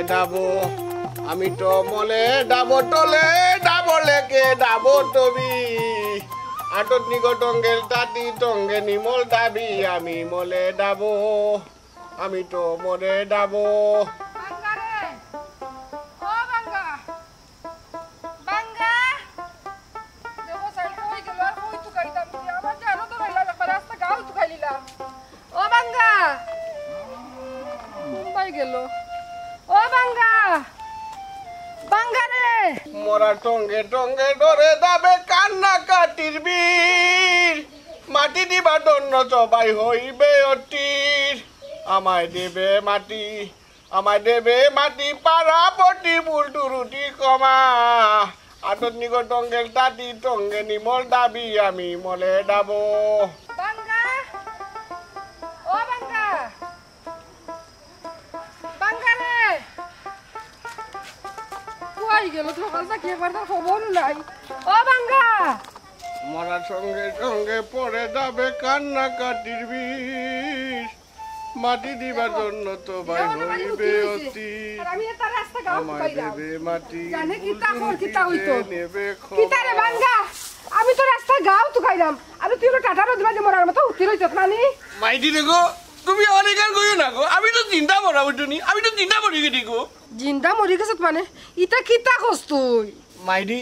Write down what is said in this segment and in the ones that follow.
ডাবো আমি তো মলে ডাবো টলে ডাবো লেকে ডাবো তবি আটত নিগটঙ্গেল তাঁতি টঙ্গে নিমল দাবি আমি মলে ডাবো আমি তো মলে ডাবো মোরা টঙ্গে টঙ্গে ডরে দাবে কান্না কাটির বীর মাটি দিবা দন্য সবাই হইবে অতির আমায় দেবে মাটি পাড়া পটি বুলটু রুটি কমা আটত নিগো টঙ্গেল তাঁতি টঙ্গে নিমল দাবি আমি মলে ডাবো মরার সঙ্গে সঙ্গে পড়ে যাবে কান্না কাটির বিষ মাটি দিবার জন্য তো ভাই হইবে অতি আমায় দেবে মাটি নেবে আমি তো রাস্তা গাও তো খাইলাম আমি তুই টাটা রোদ বাজে মরার মতো উঠতে রইছ নানি মাইটি দেখো তুমি অনেক আর কইও না গো আমি তো চিন্তা মরা উঠুনি আমি তো চিন্তা মরি গেছি গো জিন্দা মরি গেছত মানে ইটা কিতা কস তুই মাইটি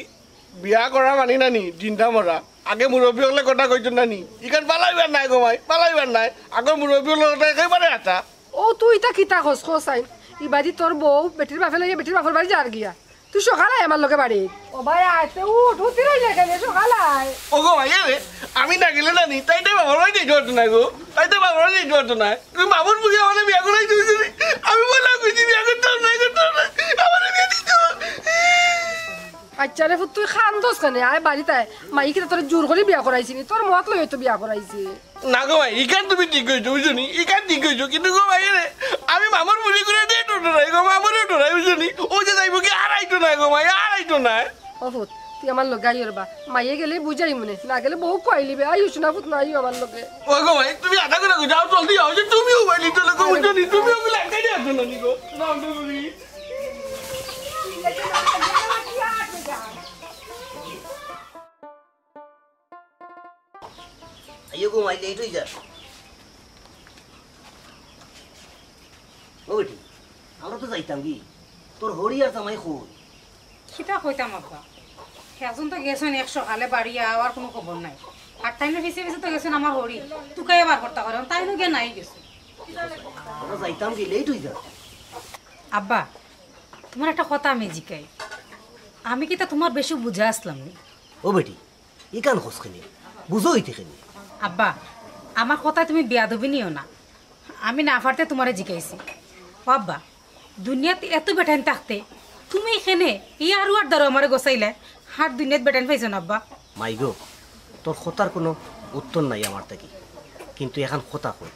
বিয়া করা মানি নানি চিন্তা মরা আগে মুরব্বী হলে কথা কইতো নানি ইখান পালাইবার নাই গো মাই পালাইবার নাই আগে মুরব্বী হলে কথা একেবারে আতা ও তুই ইটা কিতা কস কসাইন ইবাদি তোর বউ বেটির বাপে লাগে বেটির বাপের বাড়ি যার গিয়া তুই সকালে আমার লগে বাড়ি ও ভাই আইতে উঠতে রইলে কেন সকালে ও গো মাই রে আমি না গেলে নানি তাইতে বাবার বাড়ি যাইতো না গো তাইতে বাবার বাড়ি যাইতো না তুই মামুর বুঝে আমারে বিয়া করাই দিছিস আমি বলা কইছি বিয়া করতে না আমারে বিয়া দিছ আচ্ছা রে তুই খান দোস কেন আয় বাড়িতে মাইকে তোর জোর করে বিয়া করাইছি তোর মত লই তো বিয়া করাইছি না গো ভাই ইখান তুমি ঠিক কইছো বুঝনি ইখান ঠিক কইছো কিন্তু গো ভাই রে আমি মামার বুঝি করে দিয়ে টোটাই গো মামারে টোটাই বুঝনি ও যে যাইব কি আড়াইটো না গো ভাই আড়াইটো না ও ফুট তুই আমার লগে আইর বা মাইয়ে গেলে বুঝাই মনে না গেলে বহু কইলিবে আইছ না ফুট না আইও আমার লগে ও গো ভাই তুমি আধা করে যাও জলদি আও যে তুমিও বাইলি তো গো বুঝনি তুমিও কি লাগাই দিও না নি গো নাও তো বুঝি আইও গো মাই লেট হই যা ওইটি আমরা তো যাইতাম কি তোর হরি আর জামাই কই খিতা কইতাম আব্বা এখন তো গেছেন 100 কালে বাড়ি আওয়ার কোনো খবর নাই আর তাইনো পিছে পিছে তো গেছেন আমার হরি তুকাই আবার করতে পারে তাইনো গে নাই গেছে আমরা যাইতাম কি লেট হই যা আব্বা তোমার একটা কথা আমি জিকাই আমি কি তা তোমার বেশি বুঝা আসলাম নি ও বেটি ই কান খসখানি বুঝো হইতে খানি আব্বা আমার কথা তুমি বেয়াদবি নিও না আমি না পারতে তোমারে জিকাইছি ও আব্বা দুনিয়াতে এত বেটান থাকতে তুমি এখানে এই আরু আর দ্বারা আমারে গোসাইলে হার দুনিয়াত বেটান পাইছো না আব্বা মাই গো তোর কথার কোনো উত্তর নাই আমার থেকে কিন্তু এখন কথা কই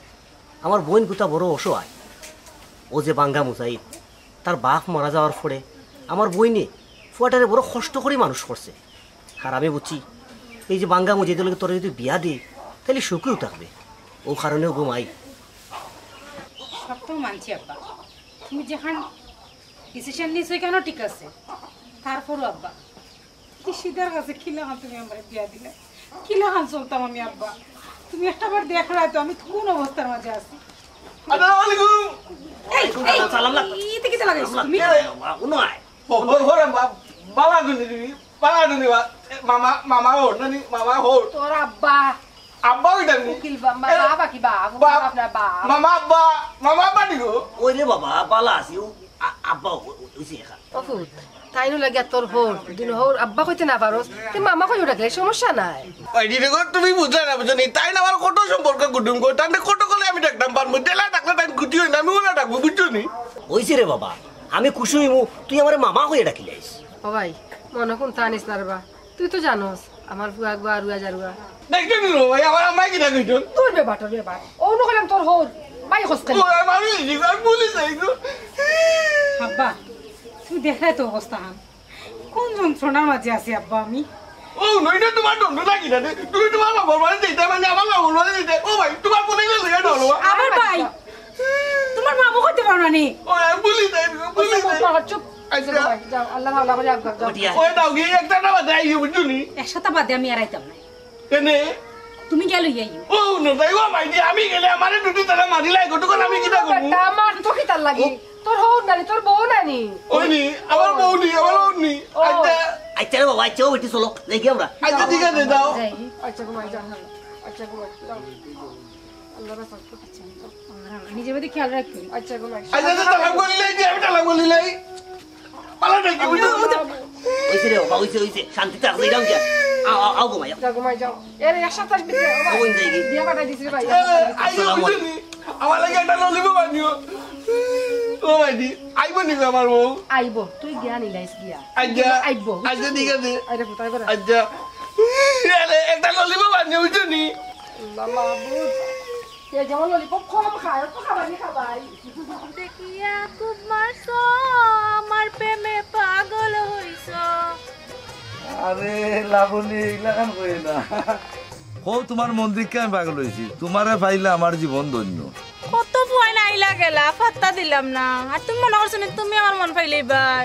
আমার বোন গুতা বড় অসহায় ও যে বাঙ্গা মুজাহিদ তার বাপ মারা যাওয়ার পরে আমার বইনে ফুয়াটারে বড় কষ্ট করে মানুষ করছে আর আমি বুঝছি এই যে বাঙ্গা মুজাহিদকে তোরা যদি বিয়া দে তাহলে সুখেও থাকবে ও কারণেও ঘুমাই সব তো মানছি আব্বা তুমি যেখান ডিসিশন নিয়েছো কেন ঠিক আছে তারপরও আব্বা কি সিদার কাছে খিলাম তুমি আমার বিয়া দিলে খিলাম চলতাম আমি আব্বা তুমি একটা বার দেখ রাখতো আমি কোন অবস্থার মাঝে আছি আসসালামু আলাইকুম সালাম লাগ ইতে কি লাগাইছো তুমি উনাই ওরে বাবা দুনি মামা মামা হো নানি মামা হো তোর আব্বা আব্বা ওইটা নি উকিল বাবা কি বাবা আপনার বাবা মামা আব্বা দিগো ওই রে বাবা বালা আছি আব্বা ওইছে এখা ও ফুট তাইনো লাগে তোর হোর দিন হোর আব্বা কইতে না পারোস তুই মামা কই রাখলে সমস্যা নাই ওই দিগো তুমি বুঝা না বুঝনি তাই না আমার কত সম্পর্ক গুডুম গো তাতে কত কলে আমি ডাকতাম পারমু তেলা ডাকলে তাই গুটি হই না আমি ওলা ডাকবো বুঝছনি ওইছে রে বাবা আমি খুশি হইমু তুই আমারে মামা কইয়া ডাকিলাইস ও ভাই মনে কোন তানিস না রে বা তুই তো জানোস আমার বুয়া গো আর জারুয়া দেখতে নিলো ভাই আমার আম্মা কি ডাকিছো তোর বেবাটার বেবার ও নকলাম তোর হোর ভাই হসকে ও আমি দিগো পুলিশ আইগো আব্বা তুমি দেখাই তো অবস্থা কোন যন্ত্রণার মাঝে আছি আব্বা আমি ও নইটা তোমার দন্ড লাগি না তুমি তোমার বাবার বাড়ি দিতে মানে আমার বাবার বাড়ি দিতে ও ভাই তোমার কোনে গেলে এটা হলো আমার ভাই তোমার মামু কইতে পারো না নি ও পুলিশ আইগো পুলিশ আমার চুপ আচ্ছা। যাও আল্লাহ ভালো করে আজ্ঞা যাও বিটিয়া ওই দাও কি একটা না বাদাই বুঝুনি একসাথে বাদে আমি আর আইতাম না কেনে তুমি গেল ইয়াইও ও না তাই ও মাইদি আমি গেলে আমারে দুটি তারা মারিলাই গটুকন আমি কিটা করব বেটা আমার তো কি তার লাগি তোর হও নানি তোর বউ নানি ওইনি আমার বউনি আমার বউনি আচ্ছা আচ্ছা রে বাবা আচ্ছা ও বেটি চলো দেখি আমরা আচ্ছা ঠিক আছে দাও যাই আচ্ছা ঘুমাই যাও আচ্ছা ঘুমাই যাও আল্লাহ রাখো নিজের প্রতি খেয়াল রাখবি আচ্ছা ঘুমাই আচ্ছা তো তালাক বলিলাই কি আমি তালাক বলিলাই পালা নাকি বুঝো ওইছে রে বাবা ওইছে শান্তিতে আসলে যাও যা আও ঘুমাই যাও ঘুমাই যাও এর এক সপ্তাহ ভিতরে ওই যাই কি বিয়া পাঠাই দিছি রে ভাই আইও বুঝুনি আমার লাগে একটা ললিপপ আনিও ও মাইদি আইবো নি আমার বউ আইবো তুই জ্ঞান ইলাইস গিয়া আচ্ছা আইবো আচ্ছা ঠিক আছে আইরে ফুটাই করে আচ্ছা একটা ললিপপ আনিও বুঝুনি মাহবুব কে যেমন ললিপপ কম খায় তো খাবারই খাবাই দেখিয়া খুব মারছো আমার প্রেমে পাগল হইছো আরে লাবণী এগুলা কাম কই না ও তোমার মন্দিরকে আমি পাগল হয়েছি তোমারে পাইলে আমার জীবন ধন্য কত ভয় নাইলা গেলা পাত্তা দিলাম না আর তুমি মনে করছো না তুমি আমার মন পাইলে এবার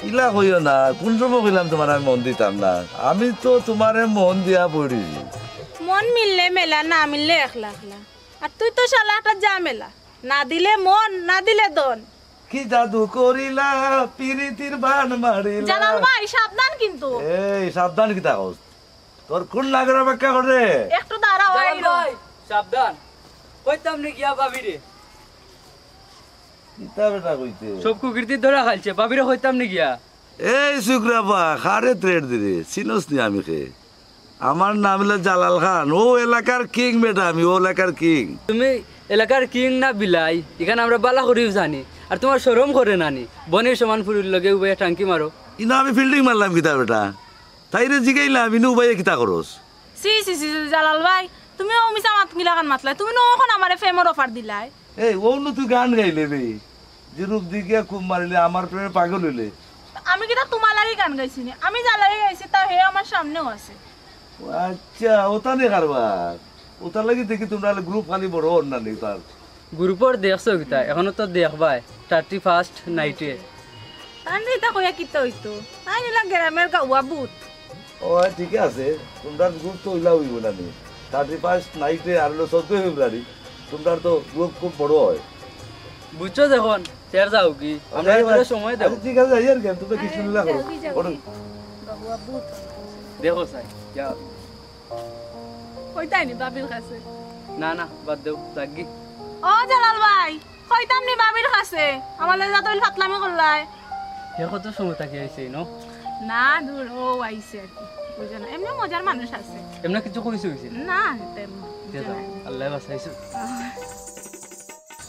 ইলা কইও না কোন সময় কইলাম তোমার আমি মন দিতাম না আমি তো তোমারে মন দিয়া পড়িছি মন মিললে মেলা না মিললে একলা একলা আর তুই তো শালা একটা ঝামেলা না দিলে মন না দিলে দন কি জাদু করিলা পিরিতির বান মারিলা জানাল ভাই সাবধান কিন্তু এই সাবধান কি থাকস তোর কোন লাগের অপেক্ষা করে একটু দাঁড়াও আইরো। সাবধান কইতাম নি গিয়া বাবিরে কিতা বেটা কইতে সব কুকৃতি ধরা খাইছে বাবিরে কইতাম নি গিয়া এই শুক্রাবা খারে ট্রেড দিরে চিনস নি আমি খে আমার নাম হলো জালাল খান ও এলাকার কিং বেটা আমি ও এলাকার কিং তুমি এলাকার কিং না বিলাই এখানে আমরা বালা করিও জানি আর তোমার শরম করে নানি বনের সমান ফুরির লগে উবে টাঙ্কি মারো ইনো আমি ফিল্ডিং মারলাম কিতা বেটা তাইরে জিগাইলাম ইনু উবাইয়ে কিতা করস সি সি সি জালাল ভাই তুমি অমিসা মাত মিলাকান মাতলাই তুমি নখন আমারে ফেমর অফার দিলাই এই ও নু তুই গান গাইলে রে যে রূপ দিকে খুব মারিলে আমার প্রেমে পাগল হইলে আমি কিটা তোমার লাগি গান গাইছি নি আমি জালাই গাইছি তা হে আমার সামনেও আছে ও আচ্ছা ওটা নে কারবার ওটার লাগি দেখি তোমরা গ্রুপ খালি বড় অন্য নেই তার গ্রুপর দেখছো কিতা এখনো তো দেখবাই 31st নাইটে তাহলে এটা কইয়া কিতে হইতো তাই নিলা গ্রামের গাওয়া বুত ও ঠিক আছে তোমরা গ্রুপ তো ইলা হইব না নি 31 নাইটে আর 14 ফেব্রুয়ারি তোমরা তো গ্রুপ খুব বড় হয় বুঝছো যখন চেয়ার যাও কি আমরা একটু সময় দেব আরে ঠিক আছে ইয়ার কেন তোমরা কিছু নিলা করো ওঠো। গাওয়া বুত দেখো চাই যা কইতাই নি বাবির কাছে না না বাদ দেও লাগি ও জালাল ভাই কইতাম নি বাবির কাছে আমার লাগি যতই ফাতলামি করলাই হে কত সময় তাকি আইছে ন না দূর ও আইছে আর কি বুঝো না এমনি মজার মানুষ আছে এমনা কিছু কইছো হইছে না তেমন দে দাও আল্লাহ বাঁচাইছো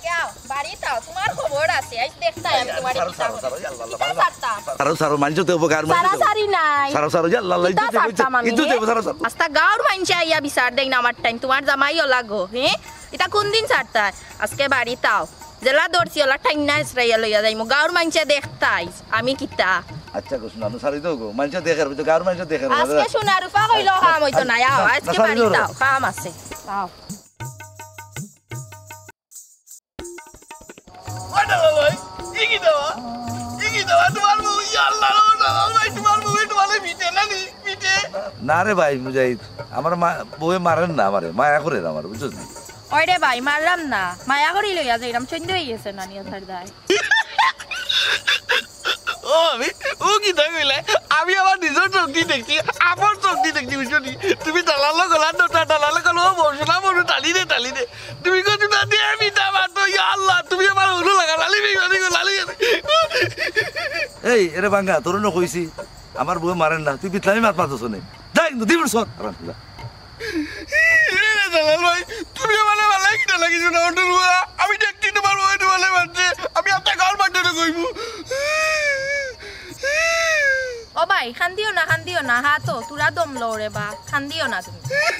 যাও বাড়ি তাও তোমার খবর আছে আজ দেখতাই আমি তোমার সারো সারো মানছো তো উপকার সারা সারি নাই সারো সারো যা আল্লাহ ইজ্জত দেব সারো সারো আস্তা গাঁর মাইনছে আইয়া বিচার দেই না আমার টাইম তোমার জামাইও লাগো হ্যাঁ এটা কোন দিন ছাড়তা আজকে বাড়ি তাও জেলা দর্শি ওলা ঠাই না ইসরাইয়া লইয়া যাইমু গাঁর মাইনছে দেখতাই আমি কিতা আচ্ছা কৃষ্ণ আমি সারি দাও গো মানছো দেখার তো গার মানছো দেখার আজকে সোনা রূপা কইলো কাম হইতো না আও আজকে বাড়ি তাও কাম আছে তাও ওটা ভাই ইগি দাও তোমার বউ ইয়া আল্লাহ না ভাই তোমার বউ একটু ভালো মিটে না নি মিটে না রে ভাই মুজাহিদ আমার মা বউয়ে মারেন না আমারে মায়া করে না আমার বুঝছস না ওইরে ভাই মারলাম না মায়া করি লইয়া যাইরাম চন্দ্র হইছে না নিয়া ছাড় দাই ও আমি ও কি কইলে আমি আমার নিজের চোখটি দেখছি আমার চোখটি দেখছি বুঝলি তুমি দালালো গলা নটা দালালো গলো বসনা বড় টালি দে তুমি কত না দে আমি তা মাতো ইয়া আল্লাহ তুমি আমার উলো লাগা লালি লালি এই এরে বাঙ্গা তোর ন কইছি আমার বউ মারেন না তুই বিতলামি মাত পাতছ নে যাই কিন্তু দিবর সর দালাল ভাই তুমি আমার ভালো কিটা লাগিছো না ওটা আমি দেখছি তোমার বউ এটা ভালো মারছে আমি আপনার ঘর মারতে কইবো ও ভাই খান্দিও না হা তো তুরা দম লরে বা খান্দিও না তুমি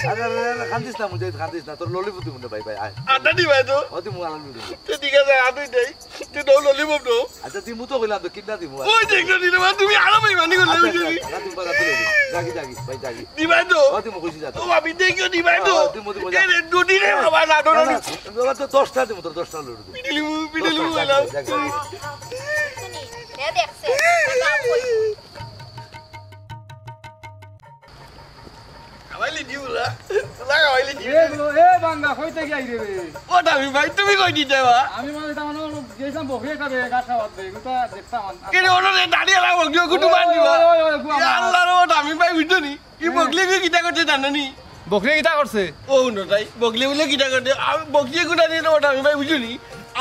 আরে আরে খান্দিস না মুজাহিদ খান্দিস না তোর ললিপপ দিমু না ভাই ভাই আয় আটা দি ভাই তো ও দিমু আলাল দিমু ঠিক আছে আটুই দেই তুই দাও ললিপপ দাও আচ্ছা দিমু তো কইলাম তো কিন্না দিমু ওই দেখো দিলে তুমি আরো ভাই মানি করলে বুঝলি দিমু বাগা তুলে জাগি ভাই জাগি দি ভাই তো ও দিমু কইছি যা ও আমি দেখিও দি ভাই তো দিমু এ দুটি রে বাবা না ডোনো বাবা তো 10টা দিমু তোর 10টা লড়ু পিডিলিমু বললাম খাওয়াইলি দি ওলা ওলা খাওয়াইলি দি এ বান্দা কইতে কি আইরে রে ও আমি ভাই তুমি কই দিতে বা আমি মানে তা মানে গেছিলাম বকরি একটা বে গাছ খাওয়াত দে গুতা দেখতাম কে রে ওরে দাঁড়িয়ে লাগো গিয়ে গুটু মার দিবা আল্লাহ রে আমি ভাই বুঝনি কি বগলি কি কিটা করতে জানেনি বকরি কিটা করছে ও ন তাই বগলি বলে কিটা করতে আমি বগলি গুটা দিয়ে ওটা আমি ভাই বুঝনি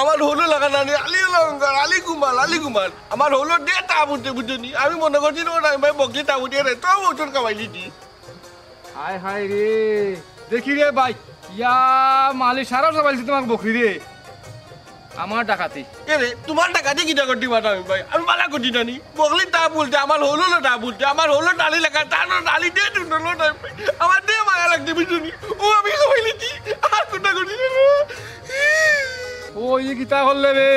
আমার হলো লাগা না আলি লঙ্কার আলি কুমার আমার হলো দিয়ে তাবুতে বুঝনি আমি মনে করছি ওটা আমি ভাই বগলি তাবুতে রে তো ওজন কামাইলি দি হায় হায় রে দেখি রে ভাই ইয়া মালিক সারা সবাইছি তোমাকে বকরি রে আমার ডাকাতি এরে তোমার ডাকাতি কিটা করতে পারো আমি ভাই আমি বালা করছি জানি বগলি তা বলতে আমার হলো না তা বলতে আমার হলো ডালি লেখা তার ডালি দিয়ে টুনলো না আমার দিয়ে মায়া লাগতে বুঝনি ও আমি কামাইলি দি আর কোনটা করছি ও ই কিতা করলে বে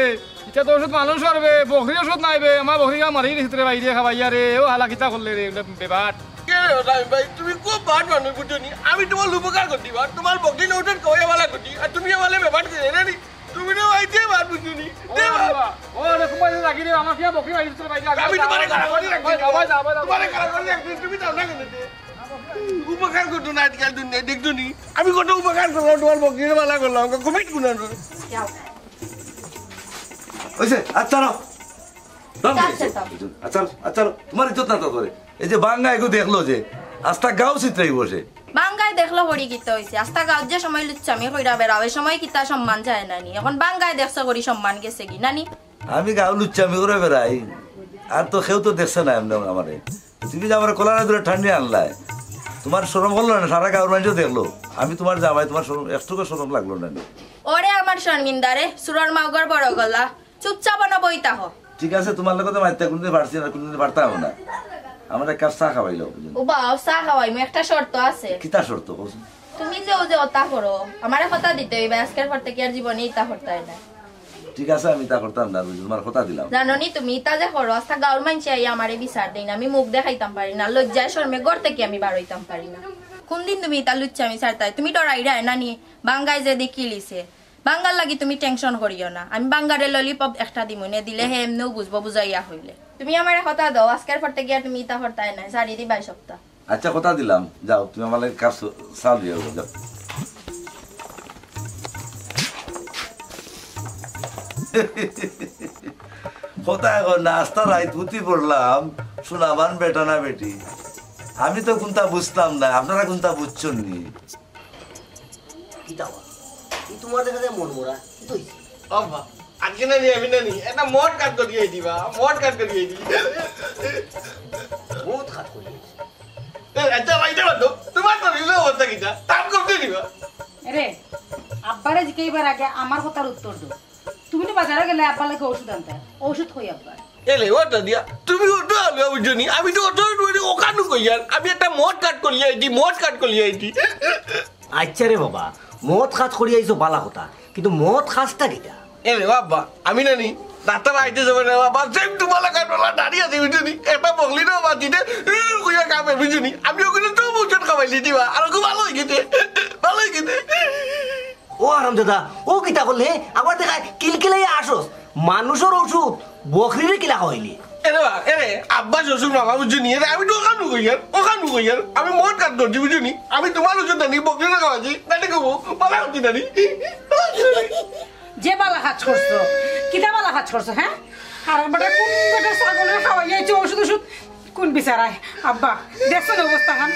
এটা তো ওষুধ মানুষ করবে বকরি ওষুধ নাইবে আমার বকরি মারি ভিতরে বাইরে খাবাইয়া রে ও হালা কিতা করলে রে বেবাট ভাই তুমি খুব ভাট মানুষ বুঝনি আমি তোমার উপকার করছি বা তোমার বকরি নোটের কয়ে বালা করছি আর তুমি আমার ব্যাপার করে রে তুমি না ভাই যে ভাট বুঝনি ও রে কুমার লাগি রে আমার কি বকরি বাইরে ভিতরে বাইরে আমি তোমারে কারা করি রাখছি তোমারে কারা করি রাখছি তুমি তাও না কেন উপকার করতো না আজকাল দুনিয়া দেখতো নি আমি কত উপকার করলাম তোমার বকরির বালা করলাম কমিট গুনা হইছে আচ্ছা আচ্ছা তোমার ইজ্জত না তো করে এই যে বাঙ্গা এগো দেখলো যে আস্তা গাও চিত্রাই বসে বাঙ্গায় দেখলো হরি কিতা হইছে আস্তা গাঁত যে সময় লুচ্ছামি কইরা বেড়াবে সময় কিতা সম্মান যায় নানি এখন বাঙ্গায় দেখছো করি সম্মান গেছে কি নানি আমি গাও লুচ্চামি করে বেড়াই আর তো কেউ তো দেখছে না এমনি আমারে তুমি যে আমার কলার দূরে ঠান্ডি আনলাই তোমার শরম হলো না সারা গাঁর মানুষও দেখলো আমি তোমার জামাই তোমার শরম একটুকু শরম লাগলো না ওরে আমার শর্মিন্দারে সুরর মাউগর বড় গলা চুপচাপ না বইতা হ ঠিক আছে তোমার লোক তো মাইতে কোনদিন পারছি না কোনদিন পারতাম না আমার এক কাপ চা খাওয়াইলো ও বাও চা খাওয়াই মু একটা শর্ত আছে কিতা শর্ত কস তুমি যে ও যে ওতা করো আমারে কথা দিতে হইবে আজকের পর থেকে আর জীবনে ইতা করতাই না ঠিক আছে আমি তা করতাম না তোমার কথা দিলাম জানোনি তুমি ইতা যে করো আস্তা গাঁর মানছে আই আমারে বিচার দেই না আমি মুখ দেখাইতাম পারি না লজ্জায় শর্মে ঘর থেকে আমি বার হইতাম পারি না কোন দিন তুমি ইতা লুচ্ছা আমি ছাড়তাই তুমি ডরাইরা নানি বাঙ্গাই যে দেখি লিছে বাঙ্গাল লাগি তুমি টেনশন করিও না আমি বাঙ্গারে ললিপপ একটা দিমু নে দিলে হে এমনিও বুঝবো বুঝাইয়া হইলে তুমি আমারে কথা দাও আজকের পর থেকে আর তুমি ইতা করতাই না সারি দি 22 সপ্তাহ আচ্ছা কথা দিলাম যাও তুমি আমার লাগে কাপ চা দিও যাও কথা এখন নাস্তা রাইত পুঁতি পড়লাম শোনাবান বেটা না বেটি আমি তো কোনটা বুঝতাম না আপনারা কোনটা বুঝছেন নি তোমার দেখা যায় মন মোরা কি তো অবা আজকে না আমি নানি এটা মদ কাট করিয়ে দিবা মদ কাট করিয়ে দি বহুত খাত করি আচ্ছা ভাই দাও তোমার তো নিলো অবস্থা কিটা তাম করতে দিবা রে আব্বারে জিকেইবার আগে আমার কথার উত্তর দাও তুমি তো বাজারে গেলে আব্বার লাগে ওষুধ আনতে ওষুধ কই আব্বা এলে ওটা দিয়া তুমি ওটা আলো বুঝনি আমি তো ওটা ওখানে কইয়ার আমি একটা মদ কাট করিয়ে দি আচ্ছা রে বাবা মদ খাত করি আইছো বালা কথা কিন্তু মদ খাসটা কিটা এলে বাবা আমি নানি ডাক্তার আইতে যাবে না বাবা সেম তোমার কাটলা দাঁড়িয়ে আছে বুঝনি একটা বগলি না বাতিতে কইয়া কামে বুঝনি আমি ওখানে তো ওষুধ খাওয়াইলি দিবা আর খুব ভালো হয়ে গেছে ও আরাম দাদা ও কিতা করলে আবার দেখা কিলকিলাই আসোস মানুষের ওষুধ বকরিরে কিলা খাওয়াইলি এরে আব্বা শ্বশুর মামা বুঝনি আমি তো ওখানে কইয়ার আমি মদ কাট করছি বুঝনি আমি তোমার ওষুধ নানি বকরি না খাওয়াছি নানি খাবো বালা করছি নানি যে বালা কাজ করছো কিটা বালা কাজ করছো হ্যাঁ আর বেটা কোন বেটা ছাগলের খাওয়াইয়াছে ওষুধ কোন বিচারায় আব্বা দেখছো না অবস্থা খান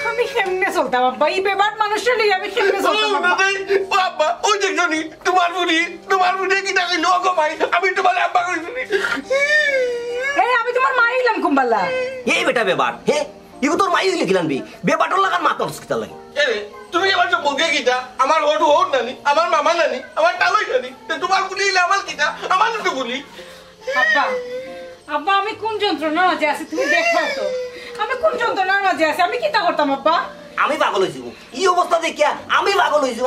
আমি কেমনে চলতাম আব্বা এই বেবাট মানুষের লিয়ে আমি কেমনে চলতাম আব্বা ওই দেখছনি তোমার বুড়ি কি টাকা লোক ভাই আমি তোমার আব্বা কইছি এই আমি তোমার মা হইলাম কুম্বালা এই বেটা বেবাট হে ইগো তোর মাই হইলে কিলানবি বেবাটর লাগান মাতস কিতা লাগে এরে তুমি আমার তো বলগে কিটা আমার ওটু হোট নানি আমার মামা নানি আমার টালই নানি তোমার বুড়ি আমার কিটা আমার তো বুড়ি আব্বা আমি কোন যন্ত্রণার মাঝে আছি তুমি দেখো তো আমি কোন যন্ত্রণার মাঝে আছি আমি কিতা করতাম আব্বা আমি পাগল হইছি এই অবস্থা দেখিয়া আমি পাগল হইছি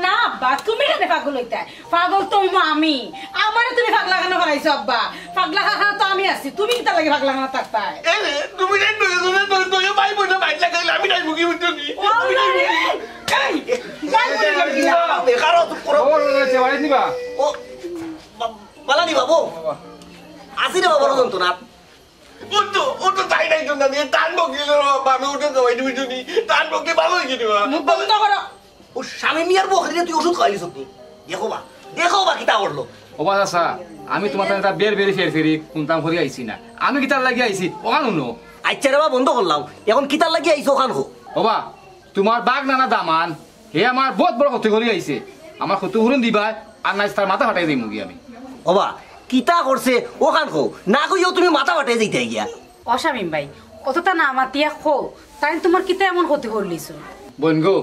না আব্বা তুমি কেন পাগল হইতা পাগল তো আমি আমারে তুমি পাগলা কেন বানাইছো আব্বা পাগলা খাখা তো আমি আছি তুমি কিতা লাগে পাগলা কেন থাকতা এরে তুমি রে তুই ভাই বোন ভাই লাগাইলে আমি নাই মুখি বুঝনি আমি নাই মুখি এই ভাই বোন লাগিলা দেখারো তো পুরো ও রয়েছে বাড়ি দিবা ও বালা নি বাবু আসি রে বাবা যন্ত্রণা উঠো তাই নাই তো না দিয়ে টান বকিল আমি উঠে যাই তুমি শুনি টান বকি ভালো হয়ে গেল মুখ বন্ধ করো ও স্বামী মিয়ার বকরিরে তুই ওষুধ খাওয়াইলিস তুই দেখো বা কিতা করলো ও বা চাচা আমি তোমার তাতে বের বেরি ফেরি কুন্তাম করে আইছি না আমি কিতার লাগি আইছি ওখান শুনো আচ্ছা রে বা বন্ধ করলাম এখন কিতার লাগি আইছো ওখান হো ওবা তোমার বাঘ নানা দামান হে আমার বহুত বড় ক্ষতি করে আইছে আমার ক্ষতি হুরুন দিবা আর নাই তার মাথা ফাটাই দিই মুগি আমি ওবা কিতা করছে ওখান হো না কইও তুমি মাথা ফাটাই দিতে গিয়া অশামিম ভাই অতটা না মাতিয়া খো তাই তোমার কিতা এমন ক্ষতি করলিস বোন গো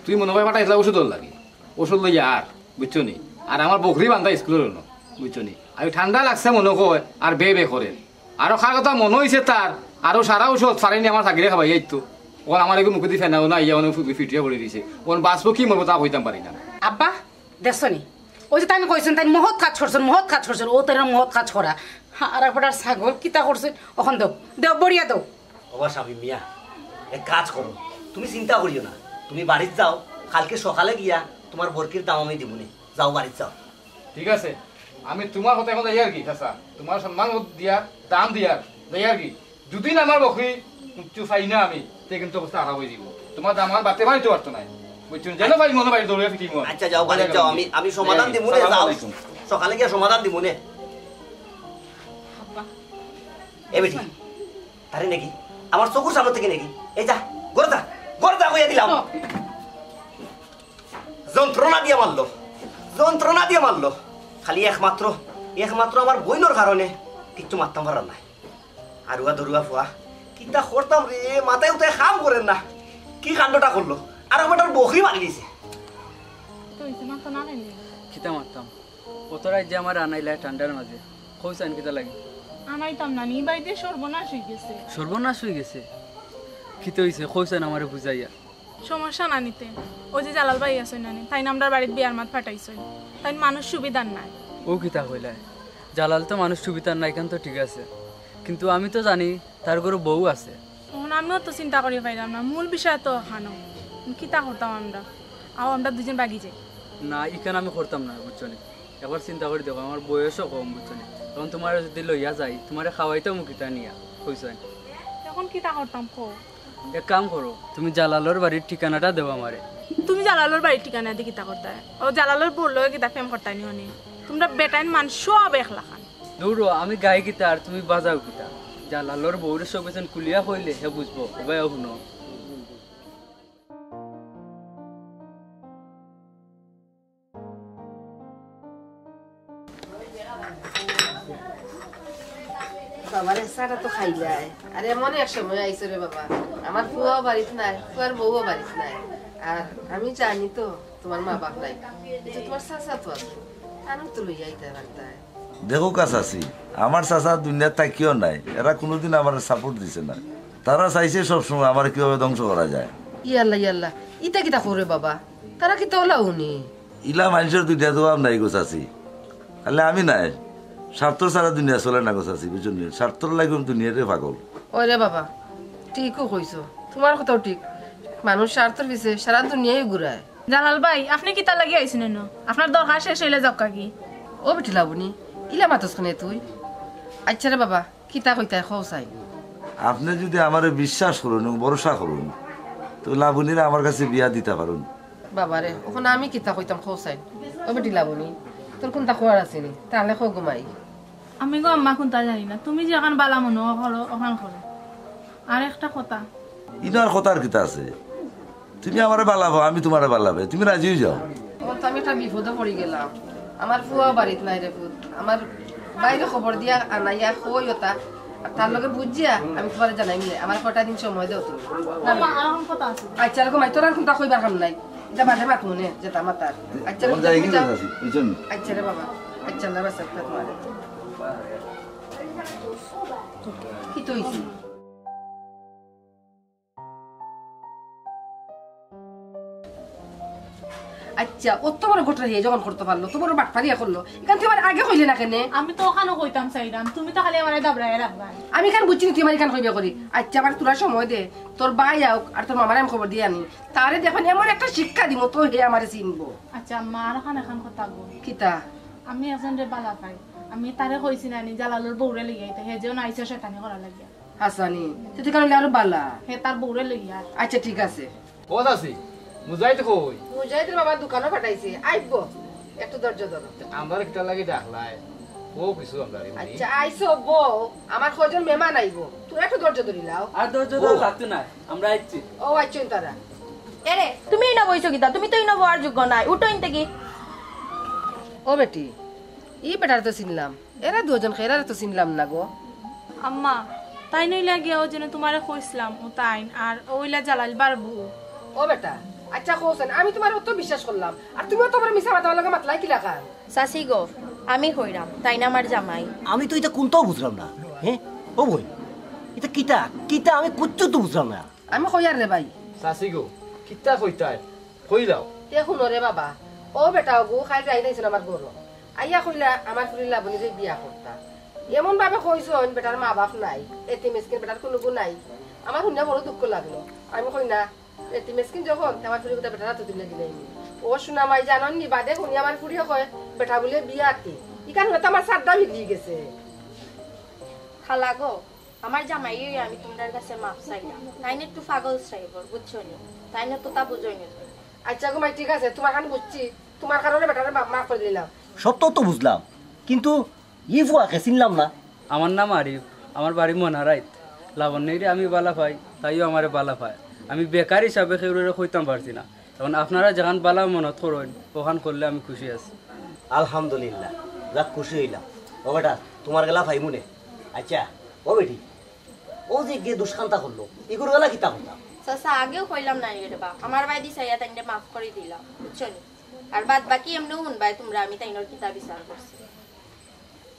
তুই মনে হয় ফাটাইছিলা ওষুধ লাগি ওষুধ লইয়া আর বুঝছো নি আর আমার বকরি বান্ধা স্কুলের হলো বুঝছো নি আমি ঠান্ডা লাগছে মনে কয় আর বে করে আরো খার কথা মনে হয়েছে তার আরো সারা ওষুধ সারাইনি আমার থাকিলে খাবাই যাইতো ওখান আমার একটু মুখে দিয়ে ফেনাও না ইয়া অনেক ফিটিয়া করে দিয়েছে ওখান বাঁচবো কি মরবো তা হইতাম পারি না আব্বা দেখছনি ওই যে তাই কইছেন তাই মহৎ কাজ করছেন ও তাই মহৎ কাজ করা আর একবার ছাগল কিতা করছেন ওখান দেও বড়িয়া দেও ওবা স্বামী মিয়া এক কাজ করো তুমি চিন্তা করিও না তুমি বাড়িতে যাও কালকে সকালে গিয়া তোমার বরকির দাম আমি দিব যাও বাড়িতে যাও ঠিক আছে আমি তোমার কথা এখন যাই আর কি চাচা তোমার সম্মান দিয়ার দাম দিয়ার যাই আর কি দুদিন আমার বকরি চুফাই না আমি তে কিন্তু অবস্থা আরাম হয়ে দিব তোমার দাম আমার বাতে বাড়িতে পারতো না বুঝছো যেন ভাই মনে বাড়ি দৌড়ে ফিটিং আচ্ছা যাও বাড়িতে যাও আমি সমাধান দিব নে যাও সকালে গিয়া সমাধান দিব নে এ বেটি তারে নাকি আমার চকুর সামনে থেকে নাকি এই যা গড়দা হইয়া দিলাম যন্ত্রণা দিয়ে মারলো খালি একমাত্র আমার বইনোর কারণে কিচ্ছু মারতাম পারার নাই আরুয়া দরুয়া ফুয়া কিতা করতাম রে মাথায় উঠে কাম করেন না কি কাণ্ডটা করলো আর আমার বকরি মারি দিয়েছে খিতা মারতাম কতরাই যে আমার আনাইলা ঠান্ডার মাঝে কইছেন কিতা লাগে আনাইতাম না নি বাইতে সর্বনাশ হয়ে গেছে সর্বনাশ হয়ে গেছে খিতে হইছে কইছেন আমারে বুঝাইয়া সমস্যা না নিতে ওই যে জালাল ভাই আছে নানি তাই নামদার বাড়িতে বিয়ার মাত ফাটাইছে তাই মানুষ সুবিধার নাই ও কিতা কইলা জালাল তো মানুষ সুবিধার নাই কেন তো ঠিক আছে কিন্তু আমি তো জানি তার ঘরে বউ আছে তখন আমিও তো চিন্তা করি পাইলাম না মূল বিষয় তো খানো কিতা করতাম আমরা দুজন বাগি যাই না ইখান আমি করতাম না বুঝছো নি একবার চিন্তা করে দেখো আমার বয়সও কম বুঝছো নি তখন তোমার যদি লইয়া যাই তোমারে খাওয়াইতো মুখিতা নিয়া কইছেন এখন কিতা করতাম কো এক কাম করো তুমি জালালর বাড়ির ঠিকানাটা দেবো আমারে তুমি জালালোর বাড়ির ঠিকানা দিয়ে কিতা করতে ও জালালোর বললো কিতা ফেম করতে নি হনি তোমরা বেটাইন মান সব একলা খান দৌড়ো আমি গাই কিতা আর তুমি বাজাও কিতা জালালর বউরে সব কিছু কুলিয়া কইলে হে বুঝবো ওবাই শুনো বাবারে সারা তো খাইলাই আর এমন এক সময় আইসো রে বাবা আমার ফুয়াও বাড়িতে নাই ফুয়ার বউও বাড়িতে নাই আর আমি জানি তো তোমার মা বাপ নাই এটা তোমার চাচা তো আছে আনো তো লইয়া আইতে পারতাই দেখো কাছাছি আমার চাচা দুনিয়ার থাকিও নাই এরা কোনোদিন আমার সাপোর্ট দিছে না তারা চাইছে সবসময় আমার কিভাবে ধ্বংস করা যায় ইয়াল্লা ইটা কিতা করে বাবা তারা কি তোলা উনি ইলা মানুষের দুনিয়া তো নাই গোছাছি খালি আমি নাই স্বার্থর সারা দুনিয়া চলে না গোছাছি বুঝলি স্বার্থর লাগে দুনিয়ারে পাগল ওরে বাবা ঠিকও কইছো তোমার কথাও ঠিক মানুষ স্বার্থের পিছে সারা দুনিয়ায় ঘুরায় জালাল ভাই আপনি কিতা লাগি আইছেন না আপনার দরকার শেষ হইলে যাক কি ও বেটি লাবনি ইলা মাতস কোনে তুই আচ্ছা রে বাবা কিতা কইতাই খাও চাই আপনি যদি আমার বিশ্বাস করুন ভরসা করুন তো লাবণীরা আমার কাছে বিয়া দিতে পারুন বাবারে ওখানে আমি কিতা কইতাম খাও চাই ও বেটি লাবনি তোর কোনটা খোয়ার আছে নি তাহলে খো ঘুমাই আমি গো আম্মা কোনটা জানি না তুমি যে এখন বালা মনো করো ওখান করো আর একটা কথা ইনার কথার কিতা আছে তুমি আমারে বালাবো আমি তোমারে বালাবে তুমি রাজি হয়ে যাও ও তো আমি একটা বিপদে পড়ে গেলাম আমার ফুয়া বাড়িতে নাই রে ফুট আমার বাইরে খবর দিয়া আনাইয়া কই ওটা আর তার লগে বুঝিয়া আমি তোমারে জানাই মিলে আমার কটা দিন সময় দাও তুমি কথা আছে আচ্ছা রকম তোর আর কোনটা কইবার কাম নাই এটা বাদে মাত মনে যেটা মাতার আচ্ছা আচ্ছা রে বাবা আচ্ছা না বাস তোমার কি তুইছি আচ্ছা ও তোমার ঘটনা দিয়ে যখন করতে পারলো তোমার বাটপারিয়া করলো এখান থেকে আগে কইলে না কেন আমি তো ওখানে কইতাম চাইলাম তুমি তো খালি আমার দাবড়ায় রাখবা আমি কেন বুঝছি তুই আমার এখান কইবে করি আচ্ছা আবার তোরা সময় দে তোর ভাই আউক আর তোর মামার আমি খবর দিয়ে আনি তারে দেখুন এমন একটা শিক্ষা দিব তো হে আমারে চিনবো আচ্ছা আম্মা আর এখন কথা বল কিতা আমি একজন রে বালা পাই আমি তারে কইছি না নি জালালুর বউরে লইয়াইতে হে যেও নাইছে শয়তানি করা লাগিয়া হাসানি তুই কারণে আরো বালা হে তার বউরে লইয়া আচ্ছা ঠিক আছে কত আছি মুজাহিদ কই মুজাহিদের বাবা দোকানও পাঠাইছে আইব একটু ধৈর্য ধরো আমরা একটা লাগি ডাকলাই ও কিছু আমরা আচ্ছা আইসো বউ আমার কয়জন মেহমান আইব তুই একটু ধৈর্য ধরি লাও আর ধৈর্য ধরে লাগতো না আমরা আইছি ও আইছেন তারা এরে তুমি না বইছো কিতা তুমি তো ইনো বড় যোগ্য নাই উঠো ইনতে কি ও বেটি ই বেটার তো চিনলাম এরা দুজন খেরা তো চিনলাম না গো আম্মা তাই নইলা গিয়া ও যেন তোমারে কইছিলাম ও তাইন আর ওইলা জালাল বারবু ও বেটা আচ্ছা কোসেন আমি তোমার অত বিশ্বাস করলাম আর তুমিও তোমার মিছা মাথা লাগা মাতলাই কি লাগা সাসি গো আমি হইরাম তাই না আমার জামাই আমি তো এটা কোনটাও বুঝলাম না হ্যাঁ ও বই এটা কিটা কিটা আমি কিচ্ছু তো বুঝলাম না আমি কইয়ার রে ভাই চাচি গো কিতা কইতাই কই দাও দেখুন রে বাবা ও বেটা গো খাই যাই নাইছিল আমার গরু আইয়া কইলা আমার ফুলিলা বলি যে বিয়া করতা এমন ভাবে কইছন বেটার মা বাপ নাই এতে মিসকিন বেটার কোনো গুণ নাই আমার শুনে বড় দুঃখ লাগলো আমি কই না এতে মিসকিন যখন আমার ফুলি কথা বেটারা তো দিলে দিলাই ও শোনা মাই জানন নি বাদে শুনি আমার ফুলিও কয় বেটা বলে বিয়া কি ইকান হতে আমার সাতটা ভিজি গেছে খালা গো আমার জামাই আমি তোমার কাছে মাপ চাইলাম তাইনে একটু পাগল চাইবর বুঝছো নি তাইনে তো তা বুঝোই নি আচ্ছা গো মাই ঠিক আছে তোমার কান বুঝছি তোমার কারণে বেটারে মাফ করে দিলাম সত্য তো বুঝলাম কিন্তু ই ফুয়াকে চিনলাম না আমার নাম আরিফ আমার বাড়ি মনারাইত লাবণ্যরে আমি বালা পাই তাইও আমারে বালা পায় আমি বেকার হিসাবে সেগুলো কইতাম পারছি না তখন আপনারা যেখান বালা মনত করেন ওখান করলে আমি খুশি আছি আলহামদুলিল্লাহ যাক খুশি হইলাম ও বেটা তোমার গেলা ভাই মনে আচ্ছা ও বেটি ও যে গে দুষ্কান্তা করলো এগুলো গেলা কিতা করতাম সাসা আগেও কইলাম না রে বা আমার ভাই দিছে ইয়া তাইনে মাফ করে দিলাম বুঝছো নি আর বাদ বাকি এমনি শুনবাই তোমরা আমি তাইনোর কিতাব বিচার করছি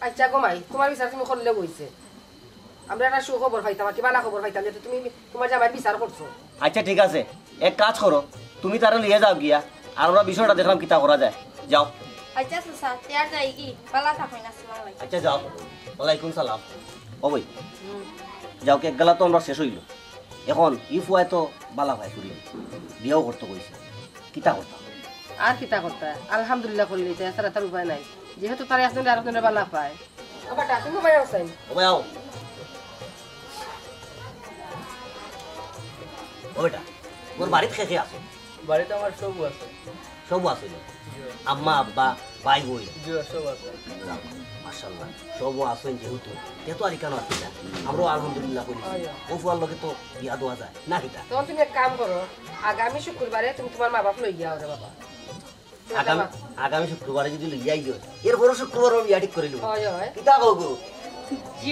আচ্ছা গো মাই তোমার বিচার তুমি করলে বইছে আমরা একটা সুখবর পাইতাম কি বালা খবর পাইতাম যে তুমি তোমার জামাই বিচার করছো আচ্ছা ঠিক আছে এক কাজ করো তুমি তারা লিয়ে যাও গিয়া আর আমরা বিষয়টা দেখলাম কিতা করা যায় যাও আচ্ছা সাসা তেয়ার যাই কি বালা থাকই না আসসালামু আলাইকুম আচ্ছা যাও ওয়ালাইকুম সালাম ও ভাই যাও কেক গেলা তো আমরা শেষ হইল এখন ই ফুয়ায় তো বালা ভাই করি বিয়াও করতে কইছে কিতা করতাম আর কিতা করতা আলহামদুলিল্লাহ করলি তাছাড়া তার উপায় নাই যেহেতু তার একজন আর একজনের বালা পায় আবার তুমি ভাই আছেন ও ভাই আও ও বেটা ওর বাড়িতে খেয়ে আসো বাড়িতে আমার সব আছে সব আছে আম্মা আব্বা ভাই বই জি সব আছে মাশাআল্লাহ সব আছেন যেহেতু তেতো আর কেন আছে না আমরাও আলহামদুলিল্লাহ করি ও ফুয়ার লগে তো বিয়া দেওয়া যায় না কিতা তখন তুমি এক কাম করো আগামী শুক্রবারে তুমি তোমার মা বাপ লই গিয়া রে বাবা আগামী শুক্রবারে যদি লইয়াই দিও এরপরও শুক্রবার আমি বিয়া ঠিক করে লব হয় হয় কিতা কও গো জি